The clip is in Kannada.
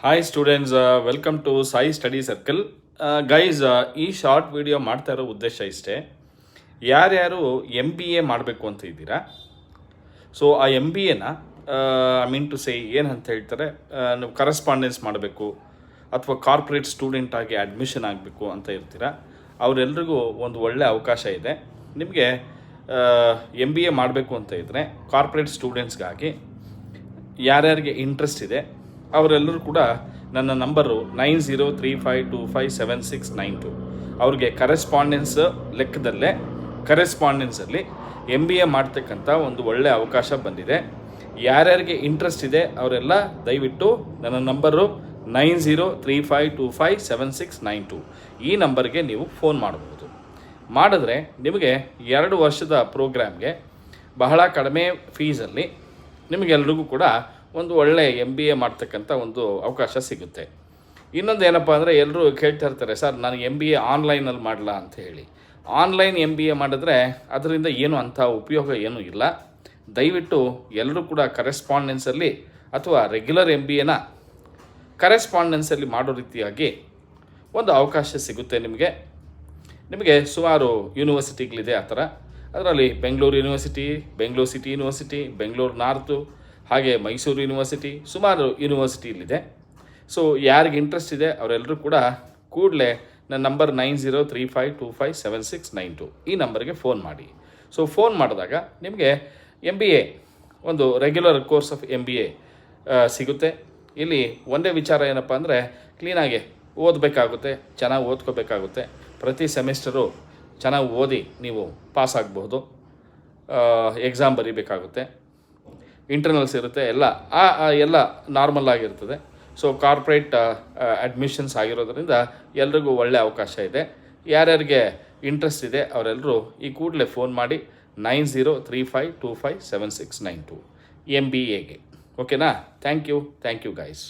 Hi students, welcome to Sai study circle. Guys, ಈ ಶಾರ್ಟ್ ವಿಡಿಯೋ ಮಾಡ್ತಾ ಇರೋ ಉದ್ದೇಶ ಇಷ್ಟೇ. ಯಾರ್ಯಾರು MBA ಮಾಡಬೇಕು ಅಂತ ಇದ್ದೀರಾ, ಸೊ ಆ MBAನ ಐ ಮೀನ್ ಟು ಸೇ ಏನಂತ ಹೇಳ್ತಾರೆ, ನೀವು ಕರೆಸ್ಪಾಂಡೆನ್ಸ್ ಮಾಡಬೇಕು ಅಥವಾ ಕಾರ್ಪೊರೇಟ್ ಸ್ಟೂಡೆಂಟ್ ಆಗಿ ಅಡ್ಮಿಷನ್ ಆಗಬೇಕು ಅಂತ ಇರ್ತೀರ, ಅವರೆಲ್ರಿಗೂ ಒಂದು ಒಳ್ಳೆಯ ಅವಕಾಶ ಇದೆ. ನಿಮಗೆ MBA ಮಾಡಬೇಕು ಅಂತ ಇದ್ದರೆ ಕಾರ್ಪೊರೇಟ್ ಸ್ಟೂಡೆಂಟ್ಸ್ಗಾಗಿ ಯಾರ್ಯಾರಿಗೆ ಇಂಟ್ರೆಸ್ಟ್ ಇದೆ ಅವರೆಲ್ಲರೂ ಕೂಡ ನನ್ನ ನಂಬರು 9035257692. ಅವ್ರಿಗೆ ಕರೆಸ್ಪಾಂಡೆನ್ಸ್ ಲೆಕ್ಕದಲ್ಲೇ ಕರೆಸ್ಪಾಂಡೆನ್ಸಲ್ಲಿ MBA ಮಾಡ್ತಕ್ಕಂಥ ಒಂದು ಒಳ್ಳೆಯ ಅವಕಾಶ ಬಂದಿದೆ. ಯಾರ್ಯಾರಿಗೆ ಇಂಟ್ರೆಸ್ಟ್ ಇದೆ ಅವರೆಲ್ಲ ದಯವಿಟ್ಟು ನನ್ನ ನಂಬರು 9035257692 ಈ ನಂಬರ್ಗೆ ನೀವು ಫೋನ್ ಮಾಡಬಹುದು. ಮಾಡಿದ್ರೆ ನಿಮಗೆ 2 ವರ್ಷದ ಪ್ರೋಗ್ರಾಮ್ಗೆ ಬಹಳ ಕಡಿಮೆ ಫೀಸಲ್ಲಿ ನಿಮಗೆಲ್ರಿಗೂ ಕೂಡ ಒಂದು ಒಳ್ಳೆಯ MBA ಮಾಡ್ತಕ್ಕಂಥ ಒಂದು ಅವಕಾಶ ಸಿಗುತ್ತೆ. ಇನ್ನೊಂದು ಏನಪ್ಪ ಅಂದರೆ, ಎಲ್ಲರೂ ಕೇಳ್ತಾ ಇರ್ತಾರೆ, ಸರ್ ನಾನು MBA ಆನ್ಲೈನಲ್ಲಿ ಮಾಡಲಾ ಅಂತ ಹೇಳಿ. ಆನ್ಲೈನ್ MBA ಮಾಡಿದ್ರೆ ಅದರಿಂದ ಏನು ಅಂಥ ಉಪಯೋಗ ಏನೂ ಇಲ್ಲ. ದಯವಿಟ್ಟು ಎಲ್ಲರೂ ಕೂಡ ಕರೆಸ್ಪಾಂಡೆನ್ಸಲ್ಲಿ ಅಥವಾ ರೆಗ್ಯುಲರ್ MBAನ ಕರೆಸ್ಪಾಂಡೆನ್ಸಲ್ಲಿ ಮಾಡೋ ರೀತಿಯಾಗಿ ಒಂದು ಅವಕಾಶ ಸಿಗುತ್ತೆ ನಿಮಗೆ ಸುಮಾರು ಯೂನಿವರ್ಸಿಟಿಗಳಿದೆ ಆ ಥರ. ಅದರಲ್ಲಿ Bengaluru university, Bengaluru city university, Bengaluru north, ಹಾಗೆ ಮೈಸೂರು ಯೂನಿವರ್ಸಿಟಿ, ಸುಮಾರು ಯೂನಿವರ್ಸಿಟಿ ಇಲ್ಲಿದೆ. ಸೊ ಯಾರಿಗೆ ಇಂಟ್ರೆಸ್ಟ್ ಇದೆ ಅವರೆಲ್ಲರೂ ಕೂಡ ಕೂಡಲೇ ನನ್ನ ನಂಬರ್ 9035257692 ಈ ನಂಬರ್ಗೆ ಫೋನ್ ಮಾಡಿ. ಸೊ ಫೋನ್ ಮಾಡಿದಾಗ ನಿಮಗೆ MBA ಒಂದು ರೆಗ್ಯುಲರ್ ಕೋರ್ಸ್ ಆಫ್ MBA ಸಿಗುತ್ತೆ. ಇಲ್ಲಿ ಒಂದೇ ವಿಚಾರ ಏನಪ್ಪ ಅಂದರೆ, ಕ್ಲೀನಾಗಿ ಓದಬೇಕಾಗುತ್ತೆ, ಚೆನ್ನಾಗಿ ಓದ್ಕೋಬೇಕಾಗುತ್ತೆ. ಪ್ರತಿ ಸೆಮಿಸ್ಟರು ಚೆನ್ನಾಗಿ ಓದಿ ನೀವು ಪಾಸ್ ಆಗಬಹುದು. ಎಕ್ಸಾಮ್ ಬರೀಬೇಕಾಗುತ್ತೆ, ಇಂಟರ್ನಲ್ಸ್ ಇರುತ್ತೆ, ಎಲ್ಲ ನಾರ್ಮಲ್ ಆಗಿರ್ತದೆ. ಸೊ ಕಾರ್ಪೊರೇಟ್ ಅಡ್ಮಿಷನ್ಸ್ ಆಗಿರೋದ್ರಿಂದ ಎಲ್ರಿಗೂ ಒಳ್ಳೆಯ ಅವಕಾಶ ಇದೆ. ಯಾರ್ಯಾರಿಗೆ ಇಂಟ್ರೆಸ್ಟ್ ಇದೆ ಅವರೆಲ್ಲರೂ ಈ ಕೂಡಲೇ ಫೋನ್ ಮಾಡಿ 9035257692 MBAಗೆ. ಓಕೆನಾ? Thank you guys.